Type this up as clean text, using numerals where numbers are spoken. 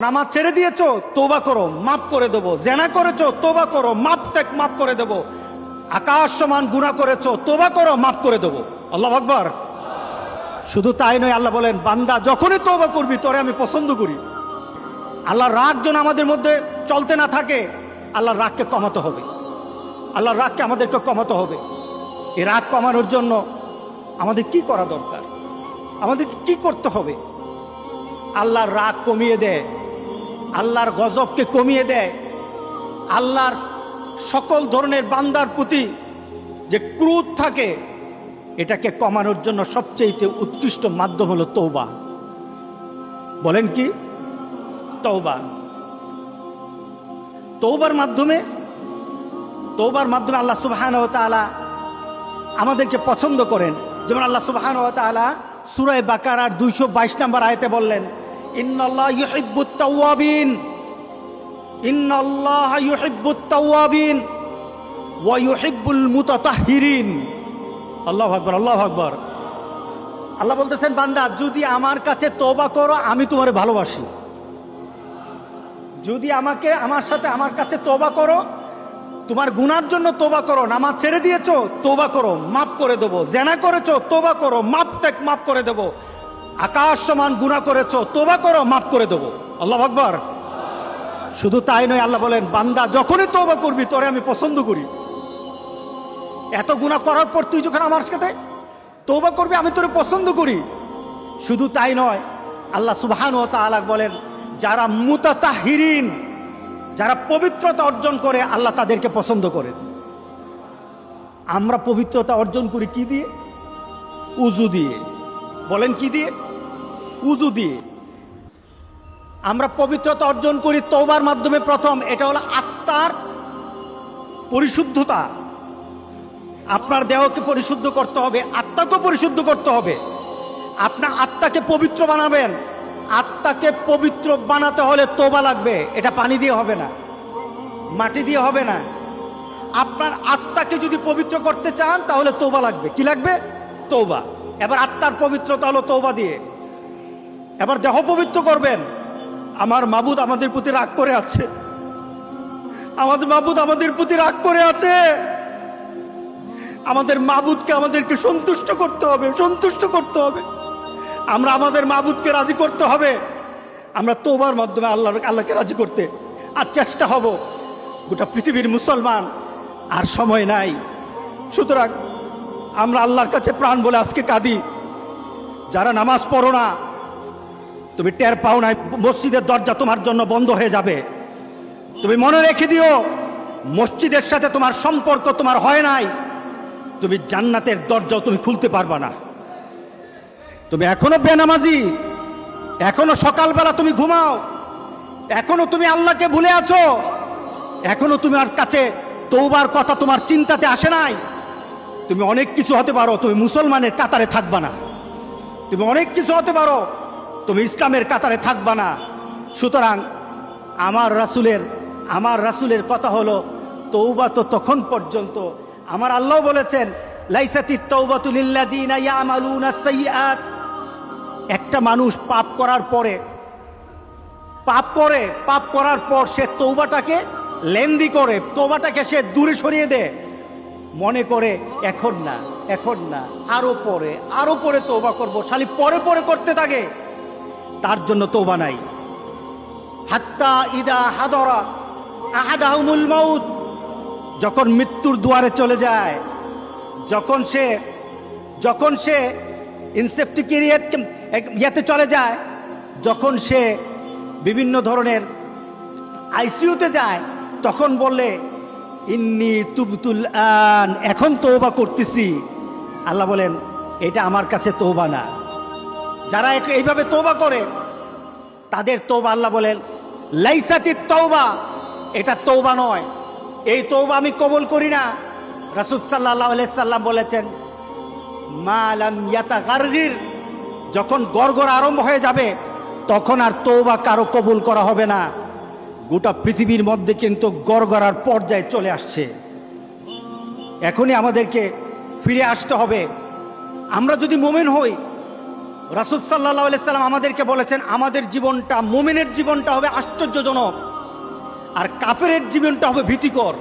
নামাজ ছেড়ে দিয়েছো, তওবা করো, মাফ করে দেবো। জেনা করেছো, তওবা করো, মাফ করে দেবো। আকাশ সমান গুনাহ করেছো, তওবা করো, মাফ করে দেবো। আল্লাহু আকবার। শুধু তাই নয়, আল্লাহ বলেন, বান্দা যখনই তওবা করবি তোরে আমি পছন্দ করি। আল্লাহর রাগ যেন আমাদের মধ্যে চলতে না থাকে, আল্লাহর রাগকে কমাতে হবে। আল্লাহর রাগকে আমাদেরকে কমাতে হবে। এই রাগ কমানোর জন্য আমাদের কি করা দরকার? আমাদেরকে কি করতে হবে? আল্লাহর রাগ কমিয়ে দেয়, আল্লাহর গজবকে কমিয়ে দেয়। আল্লাহর সকল ধরনের বান্দার প্রতি যে ক্রোধ থাকে, এটাকে কমানোর জন্য সবচেয়ে উৎকৃষ্ট মাধ্যম হলো তওবা। বলেন কি? তওবা। তওবার মাধ্যমে আল্লাহ সুবহানাহু ওয়া তাআলা আমাদেরকে পছন্দ করেন। যেমন আল্লাহ সুবহানাহু ওয়া তাআলা সূরা বাকারার 222 নম্বর আয়াতে বললেন, ইন্নাল্লাহা ইউহিব্বুত তাওয়াবিন, ইন্নাল্লাহা ইউহিব্বুত তাওয়াবিন ওয়া ইউহিব্বুল মুতাতাহহিরিন। আল্লাহু আকবার, আল্লাহু আকবার। আল্লাহ বলতেছেন, বান্দা যদি আমার কাছে তওবা করো আমি তোমারে ভালোবাসি। যদি আমার কাছে তওবা করো, তোমার গুনার জন্য তওবা করো, নামাজ ছেড়ে দিয়েছো, তওবা করো, মাফ করে দেবো। জেনা করেছো, তওবা করো, মাফ করে দেবো। আকাশ সমান গুনাহ করেছো, তওবা করো, মাফ করে দেবো। আল্লাহু আকবার। শুধু তাই নয়, আল্লাহ বলেন, বান্দা যখনই তওবা করবি তোরে আমি পছন্দ করি। এত গুনাহ করার পর তুই যখন আমার সাথে তওবা করবি আমি তোরে পছন্দ করি। শুধু তাই নয়, আল্লাহ সুবহানাহু ওয়া তাআলা বলেন, যারা মুতাতাহহিরিন, যারা পবিত্রতা অর্জন করে আল্লাহ তাদেরকে পছন্দ করেন। আমরা পবিত্রতা অর্জন করি কি দিয়ে? উযু দিয়ে। বলেন কি দিয়ে? উযু দিয়ে। আমরা পবিত্রতা অর্জন করি তওবার মাধ্যমে। প্রথম এটা হলো আত্মার পরিশুদ্ধতা। আপনার দেহকে পরিশুদ্ধ করতে হবে, আত্মাকে পরিশুদ্ধ করতে হবে। আপনার আত্মাকে পবিত্র বানাবেন। আত্মাকে পবিত্র বানাতে হলে তওবা লাগবে। এটা পানি দিয়ে হবে না, মাটি দিয়ে হবে না। আপনার আত্মাকে যদি পবিত্র করতে চান তাহলে তওবা লাগবে। কি লাগবে? তওবা। এবার আত্মার পবিত্রতা হলো তওবা দিয়ে। এবার দেহ পবিত্র করবেন। আমার মাবুদ আমাদের প্রতি রাগ করে আছে, আমাদের মাবুদ আমাদের প্রতি রাগ করে আছে। আমাদের মাবুদকে আমাদেরকে সন্তুষ্ট করতে হবে, সন্তুষ্ট করতে হবে। আমরা আমাদের মাবুদকে রাজি করতে হবে। আমরা তওবার মাধ্যমে আল্লাহকে রাজি করতে আর চেষ্টা হব। গোটা পৃথিবীর মুসলমান আর সময় নাই। সুতরাং আমরা আল্লাহর কাছে প্রাণ বলে আজকে কাঁদি। যারা নামাজ পড়ো না, তুমি টের পাও না, মসজিদের দরজা তোমার জন্য বন্ধ হয়ে যাবে। তুমি মনে রেখে দিও, মসজিদের সাথে তোমার সম্পর্ক তোমার হয় নাই, তুমি জান্নাতের দরজাও তুমি খুলতে পারবা না। তুমি এখনো বেনামাজি, এখনো সকালবেলা তুমি ঘুমাও, এখনো তুমি আল্লাহকে ভুলে আছো, এখনো তোমার কাছে তওবার কথা তোমার চিন্তাতে আসে নাই। তুমি অনেক কিছু হতে পারো, তুমি মুসলমানের কাতারে থাকবা না। তুমি অনেক কিছু হতে পারো, তুমি ইসলামের কাতারে থাকবা না। সুতরাং আমার রাসূলের কথা হলো, তওবা তো তখন পর্যন্ত। আমার আল্লাহ বলেছেন, লাইসাতিত তাওবাতু লিল্লাযিনা ইয়ামালুনাস সাইয়্যাত। একটা মানুষ পাপ করার পর সে তওবাটাকে লেন্দি করে, তওবাটাকে সে দূরে সরিয়ে দেয়, মনে করে এখন না আরো পরে তওবা করব, খালি পরে করতে থাকে। তার জন্য তওবা নাই। হাত্তা ইদা হাদরা আহাদাহুমুল মাউত, যখন মৃত্যুর দুয়ারে চলে যায়, যখন সে ইনসেপ্টিকেরিয়াতে চলে যায়, যখন সে বিভিন্ন ধরনের আইসিইউতে যায়, তখন বললে, ইন্নী তুবতুল আন, এখন তওবা করতেছি। আল্লাহ বলেন, এটা আমার কাছে তওবা না। যারা এইভাবে তওবা করে তাদের তওবা, আল্লাহ বলেন, লাইসাতিত তাওবা, এটা তওবা নয়, এই তওবা আমি কবুল করি না। রাসূল সাল্লাল্লাহু আলাইহি সাল্লাম বলেছেন, মা লাম ইয়াতাগারগির, যখন গড়গড় আরম্ভ হয়ে যাবে তখন আর তওবা কারো কবুল করা হবে না। গোটা পৃথিবীর মধ্যে কিন্তু গড়গড়ার পর্যায়ে চলে আসছে। এখনই আমাদেরকে ফিরে আসতে হবে। আমরা যদি মুমিন হই, রাসূল সাল্লাল্লাহু আলাইহি সাল্লাম আমাদেরকে বলেছেন আমাদের জীবনটা, মুমিনের জীবনটা হবে আশ্চর্যজনক, আর কাফেরের জীবনটা হবে ভীতিকর।